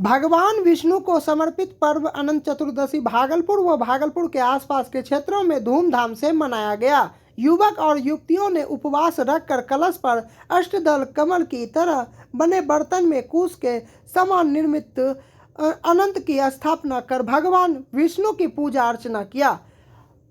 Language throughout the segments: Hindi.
भगवान विष्णु को समर्पित पर्व अनंत चतुर्दशी भागलपुर व भागलपुर के आसपास के क्षेत्रों में धूमधाम से मनाया गया। युवक और युवतियों ने उपवास रखकर कलश पर अष्टदल कमल की तरह बने बर्तन में कुश के समान निर्मित अनंत की स्थापना कर भगवान विष्णु की पूजा अर्चना किया।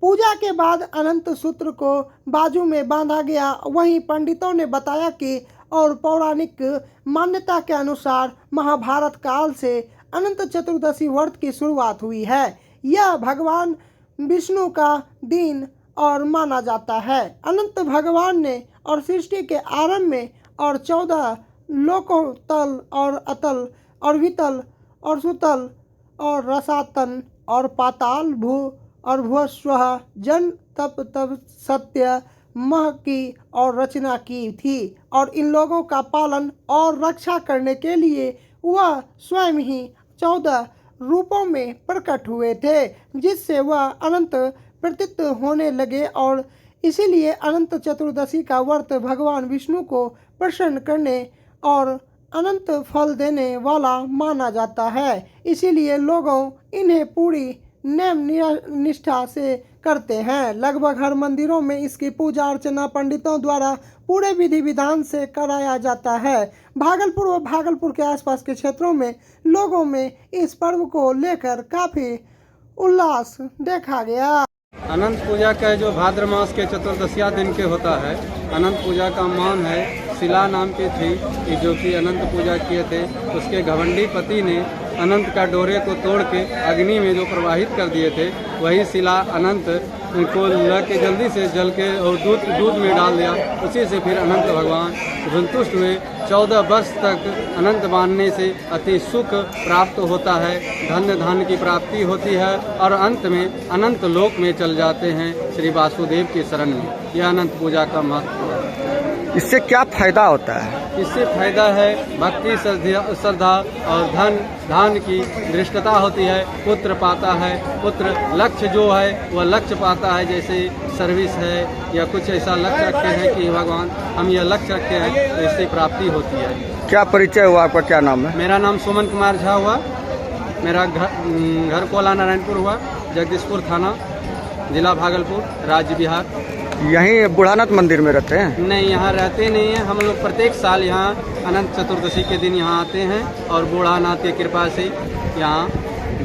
पूजा के बाद अनंत सूत्र को बाजू में बांधा गया। वहीं पंडितों ने बताया कि और पौराणिक मान्यता के अनुसार महाभारत काल से अनंत चतुर्दशी व्रत की शुरुआत हुई है। यह भगवान विष्णु का दिन और माना जाता है। अनंत भगवान ने और सृष्टि के आरंभ में और 14 लोकों तल और अतल और वितल और सुतल और रसातन और पाताल भू और भुवस्वः जन तप तप सत्य मह की और रचना की थी और इन लोगों का पालन और रक्षा करने के लिए वह स्वयं ही 14 रूपों में प्रकट हुए थे, जिससे वह अनंत प्रतीत होने लगे और इसीलिए अनंत चतुर्दशी का व्रत भगवान विष्णु को प्रसन्न करने और अनंत फल देने वाला माना जाता है। इसीलिए लोगों इन्हें पूरी नेम निष्ठा से करते हैं। लगभग हर मंदिरों में इसकी पूजा अर्चना पंडितों द्वारा पूरे विधि विधान से कराया जाता है। भागलपुर व भागलपुर के आसपास के क्षेत्रों में लोगों में इस पर्व को लेकर काफी उल्लास देखा गया। अनंत पूजा का जो भाद्र मास के चतुर्दशिया दिन के होता है, अनंत पूजा का मान है। शिला नाम की थी कि जो कि अनंत पूजा किए थे, उसके घमंडी पति ने अनंत का डोरे को तोड़ के अग्नि में जो प्रवाहित कर दिए थे, वही शिला अनंत को लेके जल्दी से जल के और दूध में डाल दिया। उसी से फिर अनंत भगवान संतुष्ट हुए। 14 वर्ष तक अनंत बांधने से अति सुख प्राप्त होता है, धन्य धान्य की प्राप्ति होती है और अंत में अनंत लोक में चल जाते हैं श्री वासुदेव की शरण में। यह अनंत पूजा का महत्व है। इससे क्या फायदा होता है? इससे फायदा है भक्ति श्रद्धा और धान की दृष्टता होती है। पुत्र पाता है, पुत्र लक्ष्य जो है वह लक्ष्य पाता है। जैसे सर्विस है या कुछ ऐसा लक्ष्य रखते हैं कि भगवान हम यह लक्ष्य रखते हैं, तो इससे प्राप्ति होती है। क्या परिचय हुआ आपका, क्या नाम है? मेरा नाम सुमन कुमार झा हुआ। मेरा घर कोला नारायणपुर हुआ, जगदीशपुर थाना, जिला भागलपुर, राज्य बिहार। यहीं बूढ़ानाथ मंदिर में रहते हैं? नहीं, यहाँ रहते नहीं हैं। हम लोग प्रत्येक साल यहाँ अनंत चतुर्दशी के दिन यहाँ आते हैं और बूढ़ानाथ की कृपा से यहाँ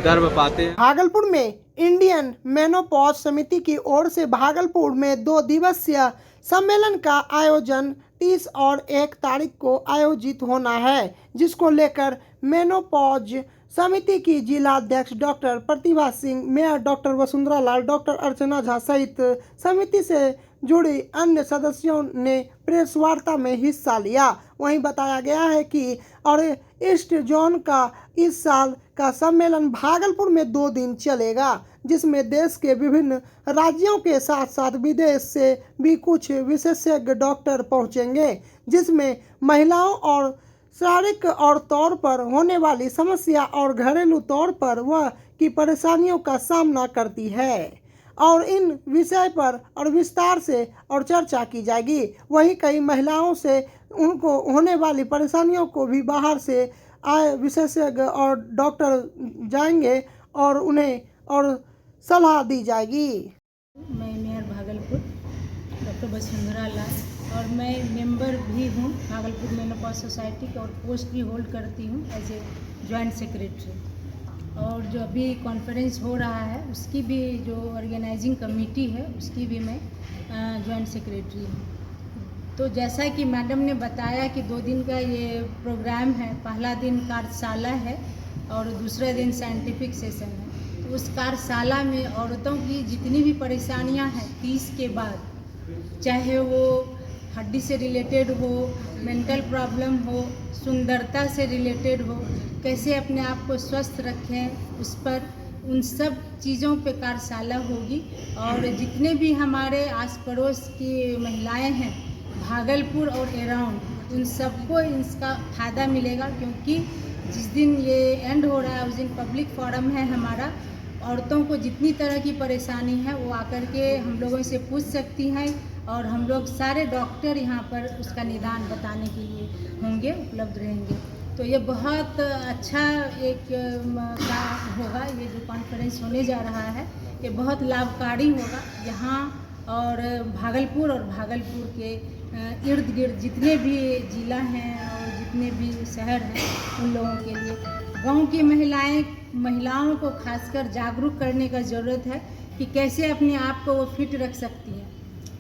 गर्व पाते हैं। भागलपुर में इंडियन मेनोपॉज समिति की ओर से भागलपुर में 2 दिवसीय सम्मेलन का आयोजन 30 और 1 तारीख को आयोजित होना है, जिसको लेकर मेनोपॉज समिति की जिला अध्यक्ष doctor Pratibha Singh, mayor doctor Vasundhara लाल, डॉक्टर अर्चना झा सहित समिति से जुड़ी अन्य सदस्यों ने प्रेस वार्ता में हिस्सा लिया। वहीं बताया गया है कि और ईस्ट जोन का इस साल का सम्मेलन भागलपुर में 2 दिन चलेगा, जिसमें देश के विभिन्न राज्यों के साथ साथ विदेश से भी कुछ विशेषज्ञ डॉक्टर पहुंचेंगे, जिसमें महिलाओं और शारीरिक और तौर पर होने वाली समस्या और घरेलू तौर पर वह की परेशानियों का सामना करती है और इन विषय पर और विस्तार से और चर्चा की जाएगी। वहीं कई महिलाओं से उनको होने वाली परेशानियों को भी बाहर से आए विशेषज्ञ और डॉक्टर जाएंगे और उन्हें और सलाह दी जाएगी। मैं मेयर भागलपुर डॉक्टर वसुंधरा लाल और मैं मेंबर भी हूँ भागलपुर मेनोपॉज सोसाइटी की और पोस्ट भी होल्ड करती हूँ एज ए जॉइंट सेक्रेटरी। और जो अभी कॉन्फ्रेंस हो रहा है उसकी भी जो ऑर्गेनाइजिंग कमेटी है उसकी भी मैं जॉइंट सेक्रेटरी हूँ। तो जैसा कि मैडम ने बताया कि 2 दिन का ये प्रोग्राम है। पहला दिन कार्यशाला है और दूसरा दिन साइंटिफिक सेशन है। तो उस कार्यशाला में औरतों की जितनी भी परेशानियाँ हैं 30 के बाद, चाहे वो हड्डी से रिलेटेड हो, मेंटल प्रॉब्लम हो, सुंदरता से रिलेटेड हो, कैसे अपने आप को स्वस्थ रखें, उस पर उन सब चीज़ों पे कार्यशाला होगी। और जितने भी हमारे आस पड़ोस की महिलाएं हैं भागलपुर और अराउंड, उन सबको इसका फ़ायदा मिलेगा, क्योंकि जिस दिन ये एंड हो रहा है उस दिन पब्लिक फोरम है हमारा। औरतों को जितनी तरह की परेशानी है वो आकर के हम लोगों से पूछ सकती हैं और हम लोग सारे डॉक्टर यहाँ पर उसका निदान बताने के लिए होंगे, उपलब्ध रहेंगे। तो ये बहुत अच्छा एक काम होगा, ये जो कॉन्फ्रेंस होने जा रहा है ये बहुत लाभकारी होगा यहाँ और भागलपुर के इर्द गिर्द जितने भी ज़िला हैं और जितने भी शहर हैं उन लोगों के लिए। गांव की महिलाओं को खासकर जागरूक करने का ज़रूरत है कि कैसे अपने आप को वो फिट रख सकती हैं।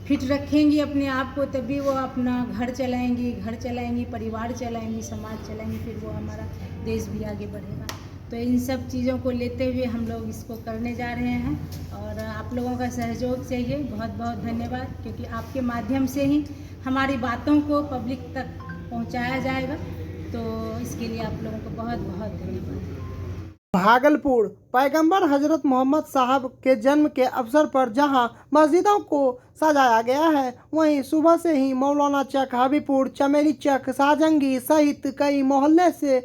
फिट रखेंगी अपने आप को तभी वो अपना घर चलाएंगी, परिवार चलाएंगी, समाज चलाएंगी, फिर वो हमारा देश भी आगे बढ़ेगा। तो इन सब चीज़ों को लेते हुए हम लोग इसको करने जा रहे हैं और आप लोगों का सहयोग चाहिए। बहुत बहुत धन्यवाद, क्योंकि आपके माध्यम से ही हमारी बातों को पब्लिक तक पहुंचाया जाएगा। तो इसके लिए आप लोगों को बहुत बहुत धन्यवाद। भागलपुर पैगंबर हजरत मोहम्मद साहब के जन्म के अवसर पर जहां मस्जिदों को सजाया गया है, वहीं सुबह से ही मौलाना चक, हबीपुर, चमेली चक, शाहजंगी सहित कई मोहल्ले से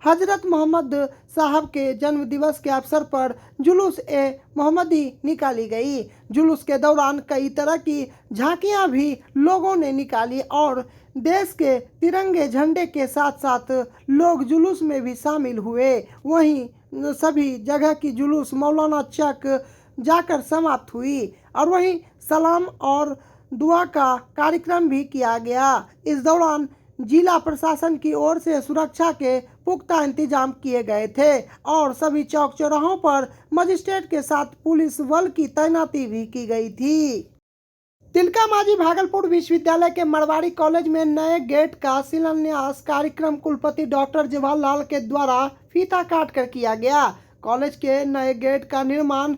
हजरत मोहम्मद साहब के जन्म दिवस के अवसर पर जुलूस ए मोहम्मदी निकाली गई। जुलूस के दौरान कई तरह की झांकियां भी लोगों ने निकाली और देश के तिरंगे झंडे के साथ साथ लोग जुलूस में भी शामिल हुए। वहीं सभी जगह की जुलूस मौलाना चक जाकर समाप्त हुई और वहीं सलाम और दुआ का कार्यक्रम भी किया गया। इस दौरान जिला प्रशासन की ओर से सुरक्षा के पुख्ता इंतजाम किए गए थे और सभी चौक चौराहों पर मजिस्ट्रेट के साथ पुलिस बल की तैनाती भी की गई थी। तिलका मांझी भागलपुर विश्वविद्यालय के मरवाड़ी कॉलेज में नए गेट का शिलान्यास कार्यक्रम कुलपति डॉक्टर जवाहरलाल के द्वारा फीता काट कर किया गया। कॉलेज के नए गेट का निर्माण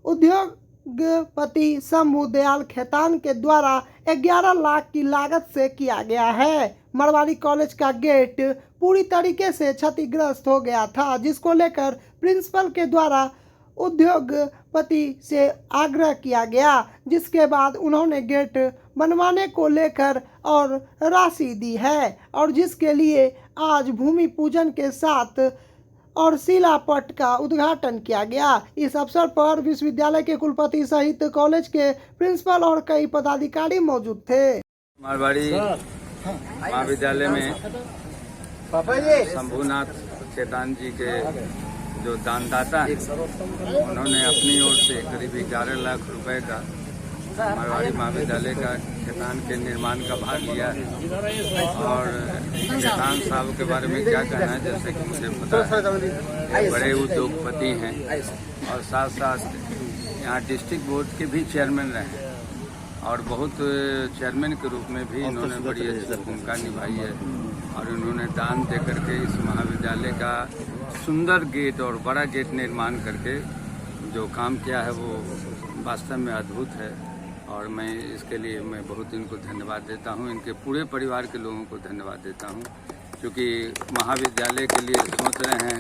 उद्योगपति शंभू दयाल खेतान के द्वारा 11 लाख की लागत से किया गया है। मरवाड़ी कॉलेज का गेट पूरी तरीके से क्षतिग्रस्त हो गया था, जिसको लेकर प्रिंसिपल के द्वारा उद्योगपति से आग्रह किया गया, जिसके बाद उन्होंने गेट बनवाने को लेकर और राशि दी है और जिसके लिए आज भूमि पूजन के साथ और शिलापट का उद्घाटन किया गया। इस अवसर पर विश्वविद्यालय के कुलपति सहित कॉलेज के प्रिंसिपल और कई पदाधिकारी मौजूद थे। मारवाड़ी महाविद्यालय में शंभूनाथ खेतान जी के जो दानदाता हैं, उन्होंने अपनी ओर से करीब 11 लाख रुपए का मारवाड़ी महाविद्यालय का खेतान के निर्माण का भार लिया है। और खेतान साहब के बारे में क्या कहना है, जैसे कि मुझे पता है बड़े उद्योगपति हैं और साथ साथ यहाँ डिस्ट्रिक्ट बोर्ड के भी चेयरमैन रहे और बहुत चेयरमैन के रूप में भी इन्होंने बड़ी अच्छी भूमिका निभाई है और इन्होंने दान दे करके इस महाविद्यालय का सुंदर गेट और बड़ा गेट निर्माण करके जो काम किया है वो वास्तव में अद्भुत है और मैं इसके लिए मैं बहुत इनको धन्यवाद देता हूँ। इनके पूरे परिवार के लोगों को धन्यवाद देता हूँ, क्योंकि महाविद्यालय के लिए सोच रहे हैं।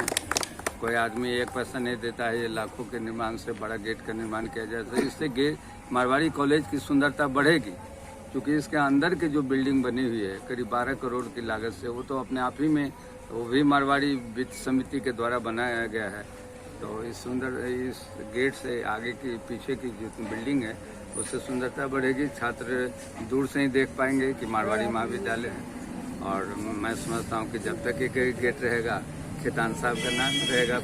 कोई आदमी एक पैसा नहीं देता है, ये लाखों के निर्माण से बड़ा गेट का निर्माण किया जाए तो इससे गेट मारवाड़ी कॉलेज की सुंदरता बढ़ेगी, क्योंकि इसके अंदर की जो बिल्डिंग बनी हुई है करीब 12 करोड़ की लागत से, वो तो अपने आप ही में वो भी मारवाड़ी वित्त समिति के द्वारा बनाया गया है। तो इस गेट से आगे की पीछे की जो बिल्डिंग है उससे सुंदरता बढ़ेगी, छात्र दूर से ही देख पाएंगे कि मारवाड़ी महाविद्यालय है। और मैं समझता हूँ कि जब तक एक गेट रहेगा, खेतान साहब का नाम रहेगा,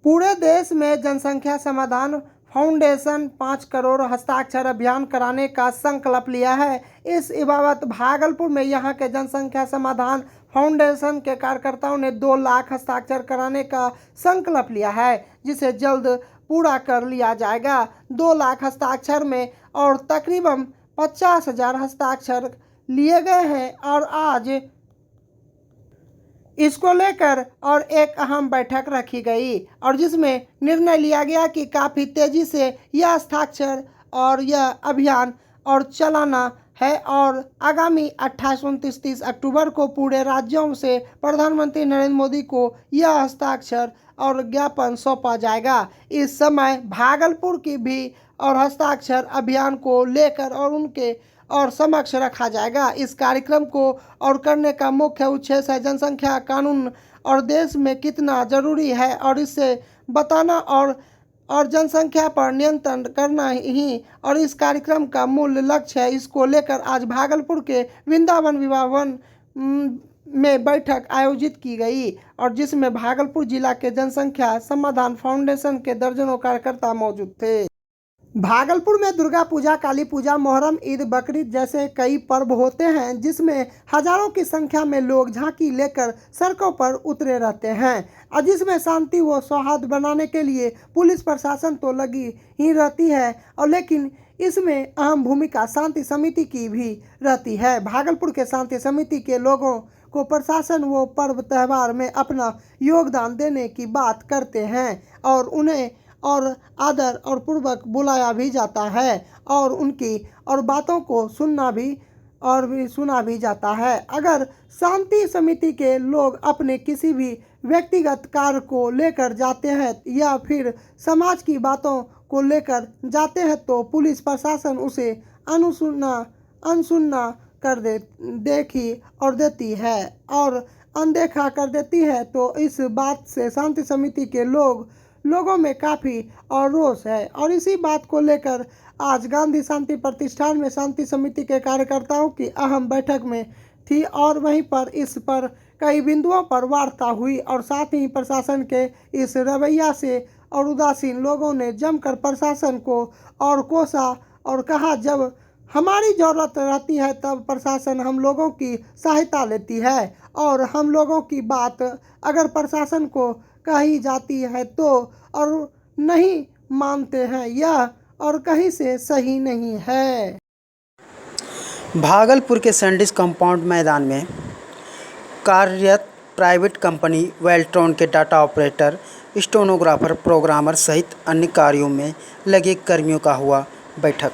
पूरे देश में जनसंख्या समाधान फाउंडेशन 5 करोड़ हस्ताक्षर अभियान कराने का संकल्प लिया है। इस बाबत भागलपुर में यहां के जनसंख्या समाधान फाउंडेशन के कार्यकर्ताओं ने 2 लाख हस्ताक्षर कराने का संकल्प लिया है, जिसे जल्द पूरा कर लिया जाएगा। 2 लाख हस्ताक्षर में और तकरीबन 50,000 हस्ताक्षर लिए गए हैं और आज इसको लेकर और एक अहम बैठक रखी गई और जिसमें निर्णय लिया गया कि काफ़ी तेज़ी से यह हस्ताक्षर और यह अभियान और चलाना है और आगामी 28, 29, 30 अक्टूबर को पूरे राज्यों से प्रधानमंत्री नरेंद्र मोदी को यह हस्ताक्षर और ज्ञापन सौंपा जाएगा। इस समय भागलपुर की भी और हस्ताक्षर अभियान को लेकर और उनके और समक्ष रखा जाएगा। इस कार्यक्रम को और करने का मुख्य उद्देश्य है जनसंख्या कानून और देश में कितना जरूरी है और इससे बताना और जनसंख्या पर नियंत्रण करना ही और इस कार्यक्रम का मूल लक्ष्य है। इसको लेकर आज भागलपुर के वृंदावन विवाह भवन में बैठक आयोजित की गई और जिसमें भागलपुर जिला के जनसंख्या समाधान फाउंडेशन के दर्जनों कार्यकर्ता मौजूद थे। भागलपुर में दुर्गा पूजा, काली पूजा, मोहर्रम, ईद, बकरीद जैसे कई पर्व होते हैं जिसमें हजारों की संख्या में लोग झांकी लेकर सड़कों पर उतरे रहते हैं और जिसमें शांति व सौहार्द बनाने के लिए पुलिस प्रशासन तो लगी ही रहती है और लेकिन इसमें अहम भूमिका शांति समिति की भी रहती है। भागलपुर के शांति समिति के लोगों को प्रशासन व पर्व त्यौहार में अपना योगदान देने की बात करते हैं और उन्हें और आदर और पूर्वक बुलाया भी जाता है और उनकी और बातों को सुना भी जाता है। अगर शांति समिति के लोग अपने किसी भी व्यक्तिगत कार्य को लेकर जाते हैं या फिर समाज की बातों को लेकर जाते हैं तो पुलिस प्रशासन उसे अनसुना कर देखी और देती है और अनदेखा कर देती है। तो इस बात से शांति समिति के लोगों में काफ़ी और रोष है और इसी बात को लेकर आज गांधी शांति प्रतिष्ठान में शांति समिति के कार्यकर्ताओं की अहम बैठक में थी और वहीं पर इस पर कई बिंदुओं पर वार्ता हुई और साथ ही प्रशासन के इस रवैया से और उदासीन लोगों ने जमकर प्रशासन को और कोसा और कहा जब हमारी ज़रूरत रहती है तब प्रशासन हम लोगों की सहायता लेती है और हम लोगों की बात अगर प्रशासन को कही जाती है तो और नहीं मानते हैं यह और कहीं से सही नहीं है। भागलपुर के सैंडिस कंपाउंड मैदान में कार्यरत प्राइवेट कंपनी वेल्ट्रॉन के डाटा ऑपरेटर, स्टेनोग्राफर, प्रोग्रामर सहित अन्य कार्यों में लगे कर्मियों का हुआ बैठक।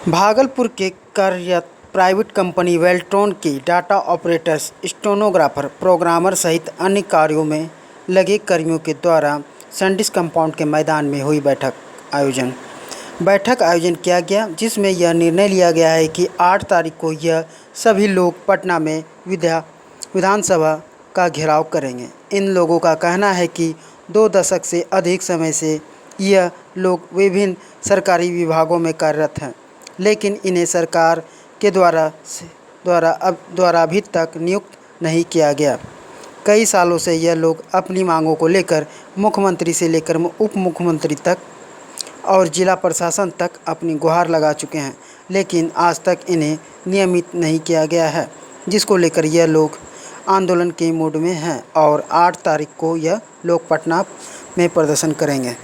भागलपुर के कार्यरत प्राइवेट कंपनी वेल्ट्रॉन की डाटा ऑपरेटर्स, स्टेनोग्राफर, प्रोग्रामर सहित अन्य कार्यों में लगे कर्मियों के द्वारा सैंडिस कंपाउंड के मैदान में हुई बैठक आयोजन किया गया, जिसमें यह निर्णय लिया गया है कि 8 तारीख को यह सभी लोग पटना में विधानसभा का घेराव करेंगे। इन लोगों का कहना है कि 2 दशक से अधिक समय से यह लोग विभिन्न सरकारी विभागों में कार्यरत हैं, लेकिन इन्हें सरकार के द्वारा अभी तक नियुक्त नहीं किया गया। कई सालों से यह लोग अपनी मांगों को लेकर मुख्यमंत्री से लेकर उप मुख्यमंत्री तक और जिला प्रशासन तक अपनी गुहार लगा चुके हैं, लेकिन आज तक इन्हें नियमित नहीं किया गया है, जिसको लेकर यह लोग आंदोलन के मूड में हैं और 8 तारीख को यह लोग पटना में प्रदर्शन करेंगे।